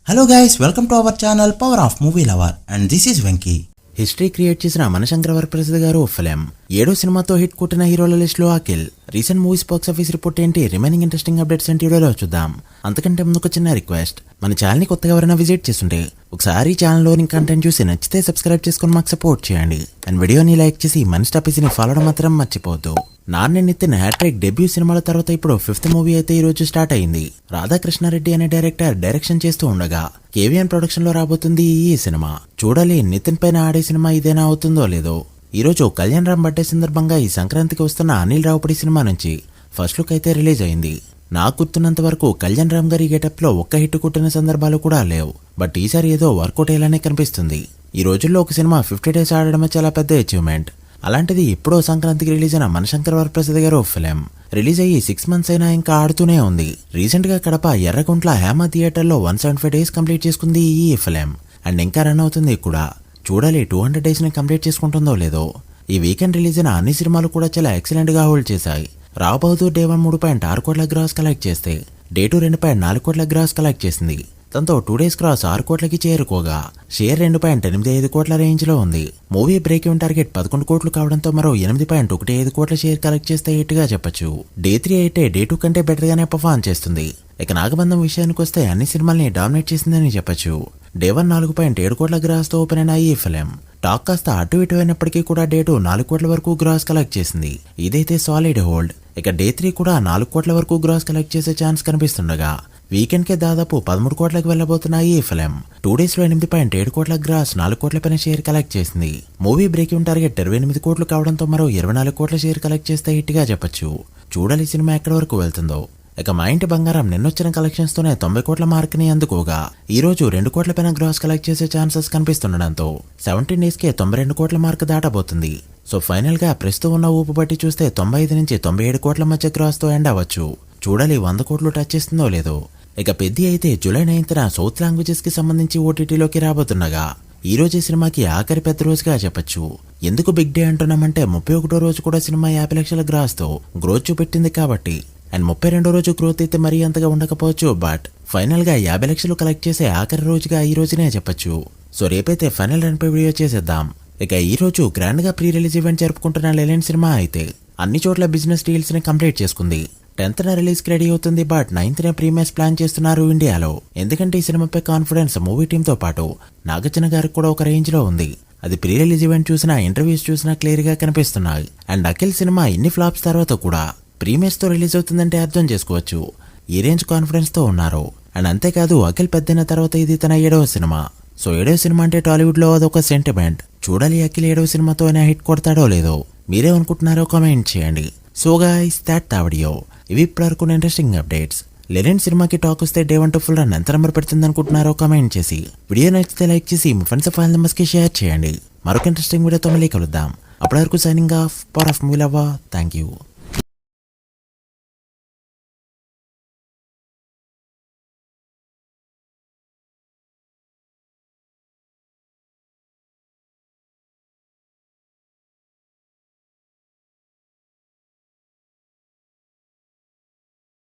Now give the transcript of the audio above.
Hello guys, welcome to our channel Power of Movie Lover and this is Venki. History create చేసిన మనశంకర వరప్రసాద్ గారు film 7వ సినిమాతో hit కొట్టిన హీరోల లిస్ట్ లో Akhil. Recent movies box office report ఏంటి, రిమైనింగ్ ఇంట్రెస్టింగ్ అప్డేట్స్ ఏంటి వీడియోలో చూద్దాం. అంతకంటే ముందు ఒక చిన్న రిక్వెస్ట్, మన ఛానల్ ని కొత్తగా ఎవరైనా విజిట్ చేస్తుంటే ఒకసారి ఛానల్ లోని కంటెంట్ చూసి నచ్చితే సబ్స్క్రైబ్ చేసుకుని మాకు సపోర్ట్ చేయండి. అండ్ వీడియోని లైక్ చేసి మన ని ఫాలో మాత్రం మర్చిపోవద్దు. నాని నితిన్ హ్యాట్రిక్ డెబ్యూ సినిమాల తర్వాత ఇప్పుడు 5th మూవీ అయితే ఈ రోజు స్టార్ట్ అయింది. రాధాకృష్ణారెడ్డి అనే డైరెక్టర్ డైరెక్షన్ చేస్తూ ఉండగా కేవీఎన్ ప్రొడక్షన్ లో రాబోతుంది ఈ సినిమా. చూడాలి నితిన్ పైన ఆడే సినిమా ఇదేనా అవుతుందో లేదో. ఈ రోజు కళ్యాణ్ రామ్ బర్త్డే సందర్భంగా ఈ సంక్రాంతికి వస్తున్న అనిల్ రావుపూడి సినిమా నుంచి ఫస్ట్ లుక్ అయితే రిలీజ్ అయింది. నాకు గుర్తున్నంత వరకు కళ్యాణ్ రామ్ గారి గెటప్ లో ఒక్క హిట్ కొట్టిన సందర్భాలు కూడా లేవు. బట్ ఈసారి ఏదో వర్కౌట్ అయ్యేలానే కనిపిస్తుంది. ఈ రోజుల్లో ఒక సినిమా 50 days ఆడడమే చాలా పెద్ద అచీవ్మెంట్. అలాంటిది ఇప్పుడో సంక్రాంతికి రిలీజ్ అయిన మనశంకర వరప్రసాద్ గారు ఫిలిం రిలీజ్ అయ్యి 6 months అయినా ఇంకా ఆడుతూనే ఉంది. రీసెంట్ గా కడప ఎర్రగుంట్ల హేమ థియేటర్ లో 175 days కంప్లీట్ చేసుకుంది ఈ ఫిలిం. అండ్ ఇంకా రన్ అవుతుంది కూడా. చూడాలి 200 days ని కంప్లీట్ చేసుకుంటుందో లేదో. ఈ వీకెండ్ రిలీజ్ అయిన అన్ని సినిమాలు కూడా చాలా ఎక్సలెంట్ గా హోల్డ్ చేశాయి. రావ్ బహదూర్ డే 1 3.6 కోట్ల గ్రాస్ కలెక్ట్ చేస్తే డే 2 2.4 కోట్ల గ్రాస్ కలెక్ట్ చేసింది. దాంతో 2 days క్రాస్ 6 కోట్లకి చేరుకోగా షేర్ 2.85 కోట్ల రేంజ్ లో ఉంది. మూవీ బ్రేక్ ఈవెన్ టార్గెట్ 11 కోట్లు కావడంతో మరో 8.15 కోట్ల షేర్ కలెక్ట్ చేస్తే హిట్ గా చెప్పొచ్చు. డే 3 అయితే డే 2 కంటే బెటర్ గానే పర్ఫార్మ్ చేస్తుంది. ఇక నాగబంధం విషయానికి వస్తే అన్ని సినిమాల్ని డామినేట్ చేసిందని చెప్పొచ్చు. డే 1 4.7 కోట్ల గ్రాస్ తో ఓపెన్ అయిన ఈ ఫిలిం టాక్ కాస్త అటు ఇటు అయినప్పటికీ కూడా డే 2 4 కోట్ల వరకు గ్రాస్ కలెక్ట్ చేసింది. ఇదైతే సాలిడ్ హోల్డ్. ఇక డే 3 కూడా 4 కోట్ల వరకు గ్రాస్ కలెక్ట్ చేసే ఛాన్స్ కనిపిస్తుండగా వీకెండ్ కే దాదాపు 13 కోట్లకు వెళ్లబోతున్నాయి ఈ ఫిలిం. 2 days లో 8.7 కోట్ల గ్రాస్ 4 కోట్ల పైన షేర్ కలెక్ట్ చేసింది. మూవీ బ్రేక్ ఈవెన్ టార్గెట్ 28 కోట్లు కావడంతో మరో 24 కోట్ల షేర్ కలెక్ట్ చేస్తే హిట్ గా చెప్పొచ్చు. చూడాలి సినిమా ఎక్కడి వరకు వెళ్తుందో. ఇక మా ఇంటి బంగారం నిన్నొచ్చిన కలెక్షన్స్ తోనే 90 కోట్ల మార్క్ ని అందుకోగా ఈ రోజు 2 కోట్ల పైన గ్రాస్ కలెక్ట్ చేసే ఛాన్సెస్ కనిపిస్తుండడంతో 17 days కే 92 కోట్ల మార్క్ దాటబోతుంది. సో ఫైనల్ గా ప్రస్తుతం ఉన్న ఊపు బట్టి చూస్తే 95 నుంచి 97 కోట్ల మధ్య గ్రాస్ తో ఎండ్ అవ్వచ్చు. చూడాలి 100 కోట్లు టచ్ చేస్తుందో లేదో. ఇక పెద్ది అయితే జూలై 9th సౌత్ లాంగ్వేజెస్ కి సంబంధించి ఓటీటీలోకి రాబోతుండగా ఈ రోజు సినిమాకి ఆఖరి పెద్ద రోజుగా చెప్పొచ్చు. ఎందుకు బిగ్ డే అంటున్నామంటే 31వ రోజు కూడా సినిమా 50 లక్షల గ్రాస్ తో గ్రోత్ చూపెట్టింది కాబట్టి. అండ్ 32వ రోజు గ్రోత్ అయితే మరీ అంతగా ఉండకపోవచ్చు. బట్ ఫైనల్ గా 50 లక్షలు కలెక్ట్ చేసే ఆఖరి రోజుగా ఈ రోజునే చెప్పొచ్చు. సో రేపైతే ఫైనల్ రన్ పై వీడియో చేసేద్దాం. ఇక ఈ రోజు గ్రాండ్ గా ప్రీ రిలీజ్ ఈవెంట్ జరుపుకుంటున్న లెలెండ్ సినిమా అయితే అన్ని చోట్ల బిజినెస్ డీల్స్ ని కంప్లీట్ చేసుకుంది. 10th రిలీజ్ కి రెడీ అవుతుంది. బట్ 9th ప్రీమియర్స్ ప్లాన్ చేస్తున్నారు ఇండియాలో. ఎందుకంటే ఈ సినిమాపై కాన్ఫిడెన్స్ మూవీ టీమ్ తో పాటు నాగార్జున గారికి కూడా ఒక రేంజ్ లో ఉంది. అది ప్రీ రిలీజ్ ఈవెంట్ చూసినా ఇంటర్వ్యూస్ చూసినా క్లియర్ గా కనిపిస్తున్నాయి. అండ్ అఖిల్ సినిమా ఇన్ని ఫ్లాప్స్ తర్వాత కూడా ప్రీమియర్స్ తో రిలీజ్ అవుతుందంటే అర్థం చేసుకోవచ్చు ఈ రేంజ్ కాన్ఫిడెన్స్ తో ఉన్నారు. అండ్ అంతేకాదు అఖిల్ పెద్దయిన తర్వాత ఇది తన 7వ సినిమా. సో 7వ సినిమా అంటే టాలీవుడ్ లో అదొక సెంటిమెంట్. చూడాలి అఖిల్ 7వ సినిమాతో అయినా హిట్ కొడతాడో లేదో. మీరేమనుకుంటున్నారో కామెంట్ చేయండి. So guys that video. ఇవి ఇప్పటివరకు ఇంట్రెస్టింగ్ అప్డేట్స్. లెజెండ్ సినిమాకి టాక్ వస్తే డే 1 to ఫుల్ రన్ ఎంత నెంబర్ పెడుతుంది అనుకుంటున్నారో కామెంట్ చేసి వీడియో నచ్చితే లైక్ చేసి మీ ఫ్రెండ్స్ ఫైల్ నెంబర్స్ కి షేర్ చేయండి. మరొక ఇంట్రెస్టింగ్ వీడియోతో మళ్ళీ కలుద్దాం. అప్పటి వరకు signing off. Power of movie lover. Thank you.